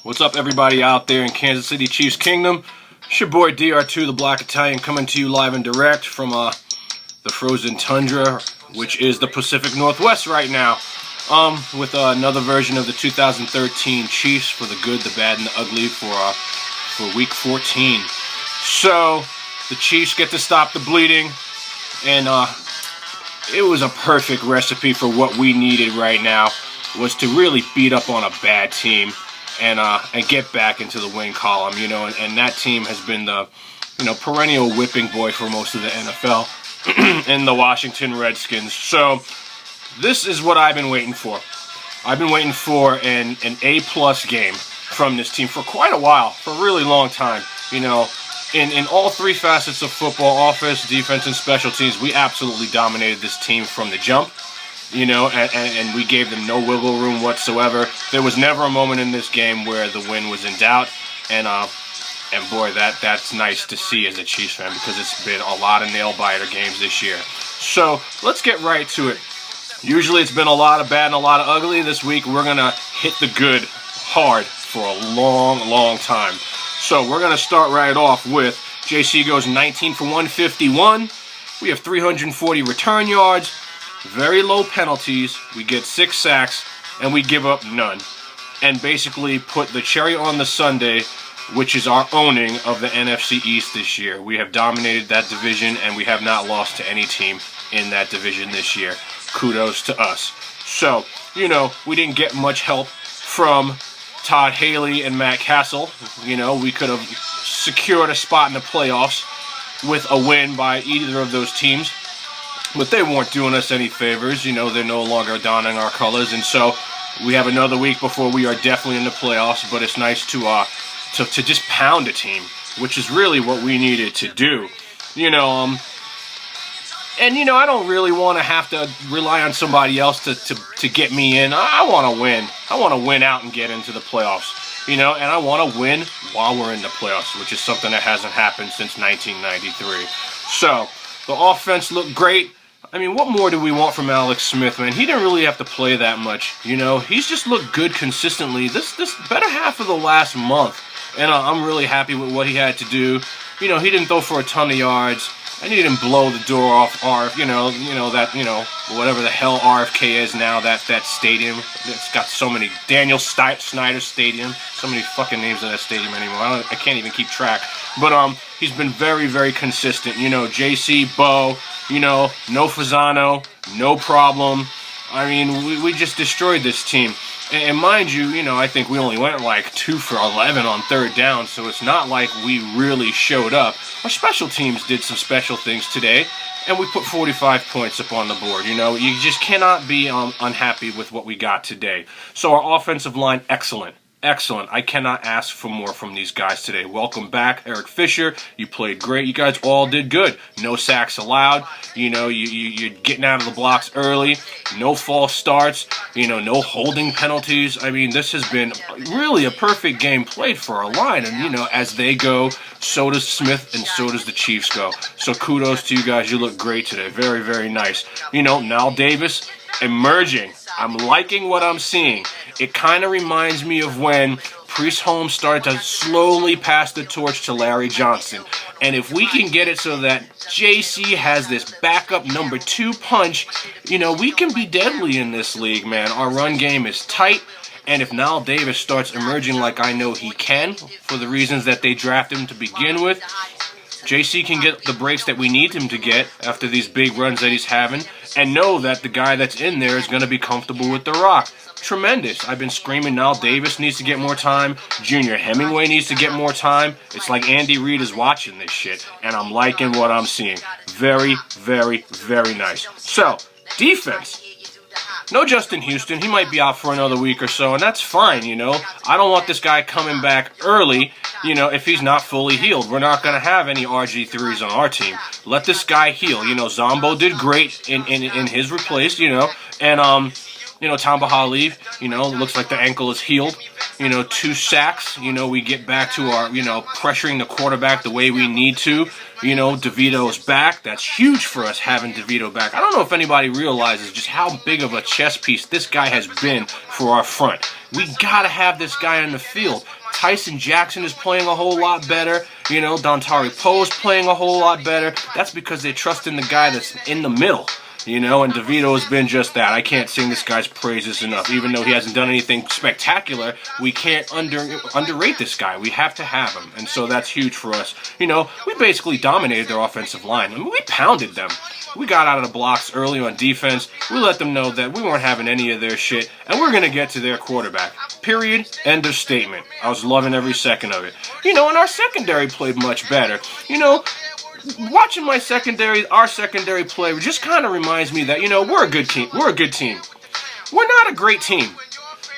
What's up, everybody out there in Kansas City Chiefs Kingdom? It's your boy DR2, the Black Italian, coming to you live and direct from the frozen tundra, which is the Pacific Northwest right now, with another version of the 2013 Chiefs for the good, the bad, and the ugly for Week 14. So the Chiefs get to stop the bleeding, and it was a perfect recipe for what we needed right now, was to really beat up on a bad team and get back into the win column, and that team has been the, perennial whipping boy for most of the NFL in the Washington Redskins. So this is what I've been waiting for. I've been waiting for an A+ game from this team for quite a while, for a really long time. In all three facets of football, offense, defense, and special teams, we absolutely dominated this team from the jump. And we gave them no wiggle room whatsoever. There was never a moment in this game where the win was in doubt, and boy, that's nice to see as a Chiefs fan, because it's been a lot of nail-biter games this year. So let's get right to it. Usually it's been a lot of bad and a lot of ugly. This week we're gonna hit the good hard for a long, long time. So we're gonna start right off with JC goes 19 for 151. We have 340 return yards. Very low penalties, we get 6 sacks, and we give up none. And basically put the cherry on the sundae, which is our owning of the NFC East this year. We have dominated that division, and we have not lost to any team in that division this year. Kudos to us. So, we didn't get much help from Todd Haley and Matt Castle. We could have secured a spot in the playoffs with a win by either of those teams. But they weren't doing us any favors. They're no longer donning our colors, and so we have another week before we are definitely in the playoffs. But it's nice to just pound a team, which is really what we needed to do. I don't really want to have to rely on somebody else to get me in. I want to win. I want to win out and get into the playoffs. And I want to win while we're in the playoffs, which is something that hasn't happened since 1993. So the offense looked great. What more do we want from Alex Smith, man? He didn't really have to play that much, He's just looked good consistently this better half of the last month, and I'm really happy with what he had to do. He didn't throw for a ton of yards, and he didn't blow the door off whatever the hell RFK is now, that stadium. It's got so many, Daniel Snyder Stadium, so many fucking names in that stadium anymore. I can't even keep track. But he's been very, very consistent. JC, Bo, no Fasano, no problem. We just destroyed this team. And mind you, I think we only went like 2 for 11 on third down, so it's not like we really showed up. Our special teams did some special things today, and we put 45 points up on the board. You just cannot be unhappy with what we got today. So our offensive line, excellent. Excellent. I cannot ask for more from these guys today. Welcome back, Eric Fisher. You played great. You guys all did good. No sacks allowed. You're getting out of the blocks early. No false starts. No holding penalties. This has been really a perfect game played for our line. And, as they go, so does Smith and so does the Chiefs go. So kudos to you guys. You look great today. Very, very nice. Nal Davis emerging. I'm liking what I'm seeing. It kind of reminds me of when Priest Holmes started to slowly pass the torch to Larry Johnson. And if we can get it so that JC has this backup number 2 punch, we can be deadly in this league, man. Our run game is tight. And if Nal Davis starts emerging like I know he can, for the reasons that they drafted him to begin with, JC can get the breaks that we need him to get after these big runs that he's having, and know that the guy that's in there is going to be comfortable with the rock. Tremendous. I've been screaming Nal Davis needs to get more time. Junior Hemingway needs to get more time. It's like Andy Reid is watching this shit, and I'm liking what I'm seeing. Very, very, very nice. So, defense. No Justin Houston. He might be out for another week or so, and that's fine, I don't want this guy coming back early, if he's not fully healed. We're not going to have any RG3s on our team. Let this guy heal. Zombo did great in his replace, and Tamba Halif, looks like the ankle is healed. 2 sacks. We get back to our, pressuring the quarterback the way we need to. DeVito's back. That's huge for us having DeVito back. I don't know if anybody realizes just how big of a chess piece this guy has been for our front. We got to have this guy on the field. Tyson Jackson is playing a whole lot better. You know, Dontari Poe is playing a whole lot better. That's because they trust in the guy that's in the middle. You know, and DeVito has been just that. I can't sing this guy's praises enough. Even though he hasn't done anything spectacular, we can't underrate this guy. We have to have him. And so that's huge for us. You know, we basically dominated their offensive line. I mean, we pounded them. We got out of the blocks early on defense. We let them know that we weren't having any of their shit, and we're going to get to their quarterback. Period. End of statement. I was loving every second of it. You know, and our secondary played much better. You know, watching our secondary play just kind of reminds me that, you know, we're a good team. We're a good team. We're not a great team.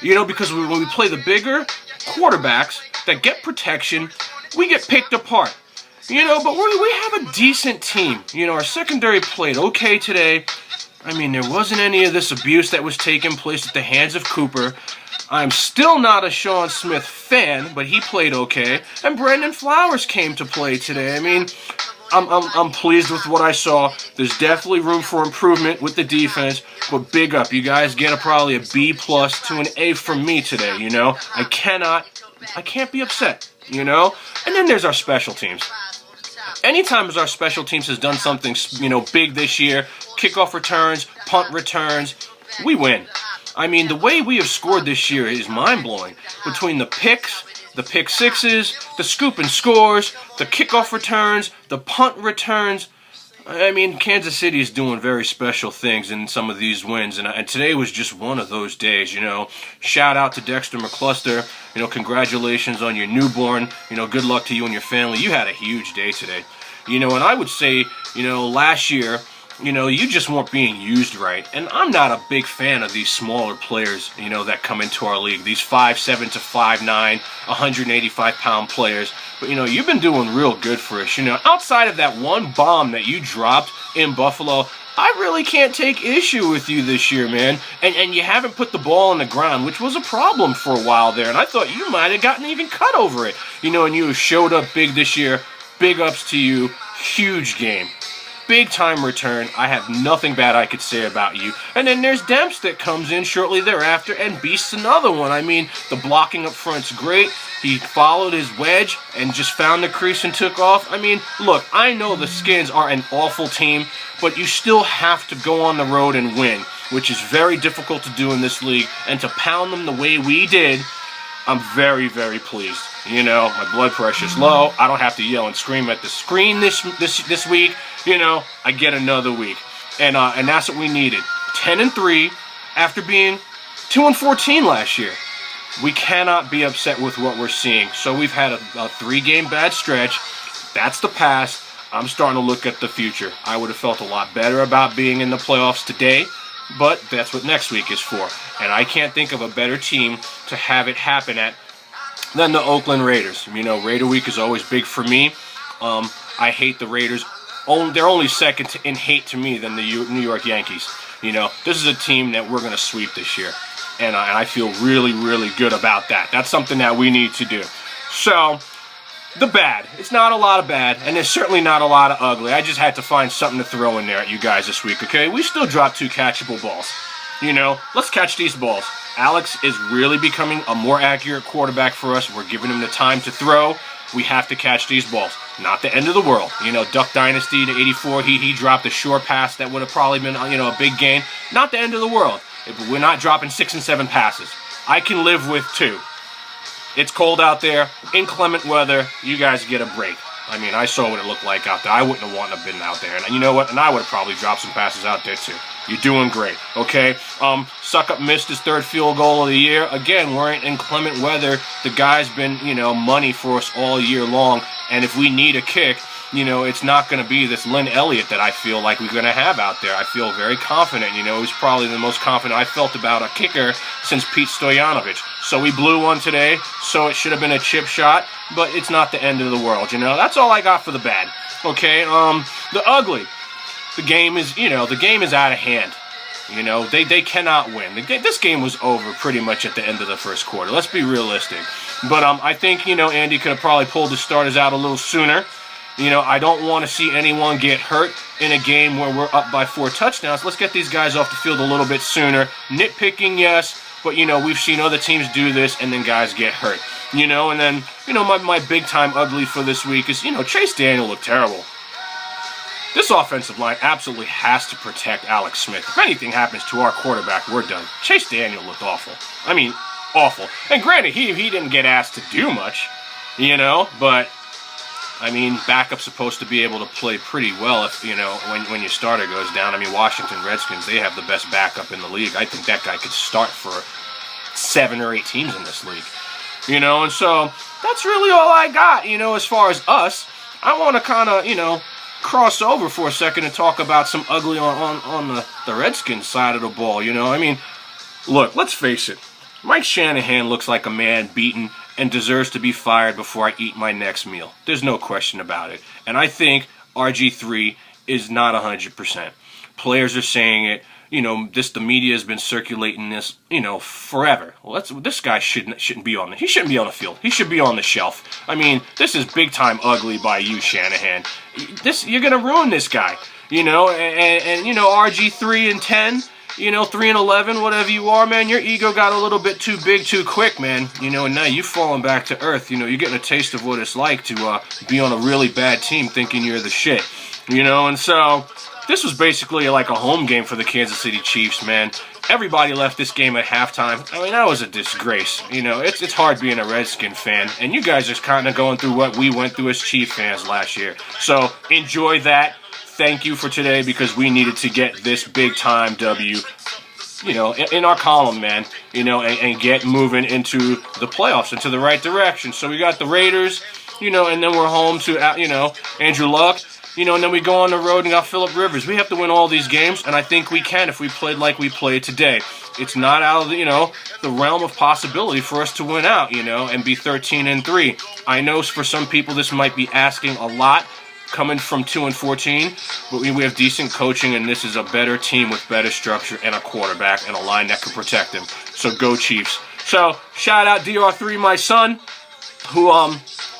You know, because when we play the bigger quarterbacks that get protection, we get picked apart. You know, but we have a decent team. You know, our secondary played okay today. I mean, there wasn't any of this abuse that was taking place at the hands of Cooper. I'm still not a Sean Smith fan, but he played okay. And Brandon Flowers came to play today. I mean, I'm pleased with what I saw. There's definitely room for improvement with the defense, but big up. You guys get probably a B+ to an A from me today, you know? I can't be upset, you know? And then there's our special teams. Anytime our special teams has done something, you know, big this year, kickoff returns, punt returns, we win. I mean, the way we have scored this year is mind-blowing. Between the picks, the pick sixes, the scoop and scores, the kickoff returns, the punt returns. I mean, Kansas City is doing very special things in some of these wins, and today was just one of those days, you know. Shout out to Dexter McCluster. You know, congratulations on your newborn. You know, good luck to you and your family. You had a huge day today. You know, and I would say, you know, last year, you know, you just weren't being used right. And I'm not a big fan of these smaller players, you know, that come into our league. These 5'7" to 5'9", 185-pound players. But, you know, you've been doing real good for us. You know, outside of that one bomb that you dropped in Buffalo, I really can't take issue with you this year, man. And you haven't put the ball on the ground, which was a problem for a while there. And I thought you might have gotten even cut over it. You know, and you showed up big this year. Big ups to you. Huge game. Big time return. I have nothing bad I could say about you. And then there's Demps that comes in shortly thereafter and beasts another one. I mean, the blocking up front's great. He followed his wedge and just found the crease and took off. I mean, look, I know the Skins are an awful team, but you still have to go on the road and win, which is very difficult to do in this league. And to pound them the way we did, I'm very, very pleased. You know, my blood pressure's low. I don't have to yell and scream at the screen this week. You know, I get another week. And that's what we needed. 10-3 after being 2-14 last year. We cannot be upset with what we're seeing. So we've had a 3-game bad stretch. That's the past. I'm starting to look at the future. I would have felt a lot better about being in the playoffs today, but that's what next week is for. And I can't think of a better team to have it happen at than the Oakland Raiders. You know, Raider Week is always big for me. I hate the Raiders. They're only second in hate to me than the New York Yankees. You know, this is a team that we're going to sweep this year. And I feel really, really good about that. That's something that we need to do. So, the bad. It's not a lot of bad, and there's certainly not a lot of ugly. I just had to find something to throw in there at you guys this week, okay? We still dropped 2 catchable balls. You know, let's catch these balls. Alex is really becoming a more accurate quarterback for us. We're giving him the time to throw. We have to catch these balls. Not the end of the world. You know, Duck Dynasty to 84, he dropped a short pass that would have probably been, you know, a big gain. Not the end of the world. We're not dropping 6 and 7 passes. I can live with 2. It's cold out there, inclement weather. You guys get a break. I mean, I saw what it looked like out there. I wouldn't have wanted to have been out there. And you know what? And I would have probably dropped some passes out there too. You're doing great, okay? Suck-Up missed his 3rd field goal of the year. Again, we're in inclement weather. The guy's been, you know, money for us all year long. And if we need a kick, you know, it's not going to be this Lynn Elliott that I feel like we're going to have out there. I feel very confident. You know, he's probably the most confident I felt about a kicker since Pete Stoyanovich. So we blew one today, so it should have been a chip shot, but it's not the end of the world, you know. That's all I got for the bad, okay? The ugly. The game is, you know, the game is out of hand. You know, they cannot win. This game was over pretty much at the end of the first quarter. Let's be realistic. But I think, you know, Andy could have probably pulled the starters out a little sooner. You know, I don't want to see anyone get hurt in a game where we're up by 4 touchdowns. Let's get these guys off the field a little bit sooner. Nitpicking, yes, but, we've seen other teams do this, and then guys get hurt. And then, my big-time ugly for this week is, Chase Daniel looked terrible. This offensive line absolutely has to protect Alex Smith. If anything happens to our quarterback, we're done. Chase Daniel looked awful. I mean, awful. And granted, he didn't get asked to do much, but, I mean, backup's supposed to be able to play pretty well if, when your starter goes down. I mean, Washington Redskins, they have the best backup in the league. I think that guy could start for 7 or 8 teams in this league. And so that's really all I got, as far as us. I want to kind of, cross over for a second and talk about some ugly on the Redskins side of the ball, I mean, look, let's face it. Mike Shanahan looks like a man beaten and deserves to be fired before I eat my next meal. There's no question about it. And I think RG3 is not 100%. Players are saying it. The media has been circulating this, forever. Well, this guy shouldn't be on. He shouldn't be on the field. He should be on the shelf. I mean, this is big time ugly by you, Shanahan. You're gonna ruin this guy. And RG3 and 10, 3 and 11, whatever you are, man. Your ego got a little bit too big, too quick, man. And now you've fallen back to earth. You're getting a taste of what it's like to be on a really bad team, thinking you're the shit. And so. This was basically like a home game for the Kansas City Chiefs, man. Everybody left this game at halftime. I mean, that was a disgrace. It's hard being a Redskin fan, and you guys are kind of going through what we went through as Chief fans last year. So enjoy that. Thank you for today, because we needed to get this big-time W, in our column, man, and get moving into the playoffs, into the right direction. So we got the Raiders, and then we're home to, Andrew Luck. And then we go on the road and got Phillip Rivers. We have to win all these games, and I think we can if we played like we played today. It's not out of the realm of possibility for us to win out, and be 13-3. I know for some people this might be asking a lot, coming from 2-14, but we have decent coaching, and this is a better team with better structure and a quarterback and a line that can protect him. So go Chiefs. So shout out DR3, my son, who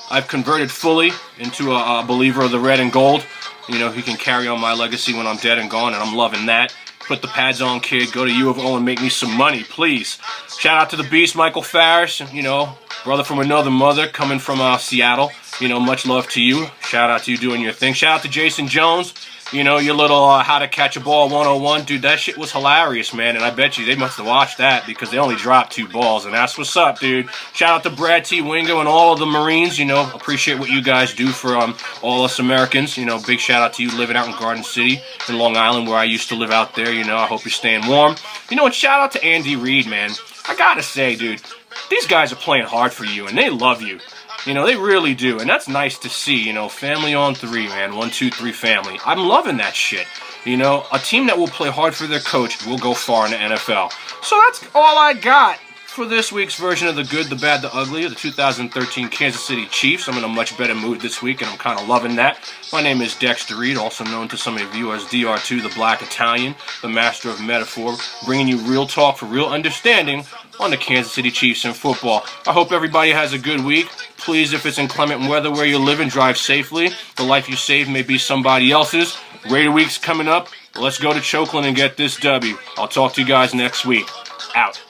I've converted fully into a believer of the red and gold. He can carry on my legacy when I'm dead and gone, and I'm loving that. Put the pads on, kid. Go to U of O and make me some money, please. Shout out to the Beast, Michael Farris, brother from another mother, coming from Seattle. Much love to you. Shout out to you doing your thing. Shout out to Jason Jones. Your little How to Catch a Ball 101. Dude, that shit was hilarious, man. And I bet you they must have watched that, because they only dropped 2 balls. And that's what's up, dude. Shout out to Brad T. Wingo and all of the Marines. Appreciate what you guys do for all us Americans. Big shout out to you living out in Garden City in Long Island, where I used to live out there. I hope you're staying warm. And shout out to Andy Reid, man. I gotta say, dude, these guys are playing hard for you, and they love you. They really do, and that's nice to see, family on 3, man, 1, 2, 3 family. I'm loving that shit. A team that will play hard for their coach will go far in the NFL. So that's all I got for this week's version of The Good, the Bad, the Ugly of the 2013 Kansas City Chiefs. I'm in a much better mood this week, and I'm kind of loving that. My name is Dexter Reed, also known to some of you as DR2, the Black Italian, the master of metaphor, bringing you real talk for real understanding on the Kansas City Chiefs and football. I hope everybody has a good week. Please, if it's inclement weather where you're living, drive safely. The life you save may be somebody else's. Raider Week's coming up. Let's go to Chokeland and get this W. I'll talk to you guys next week. Out.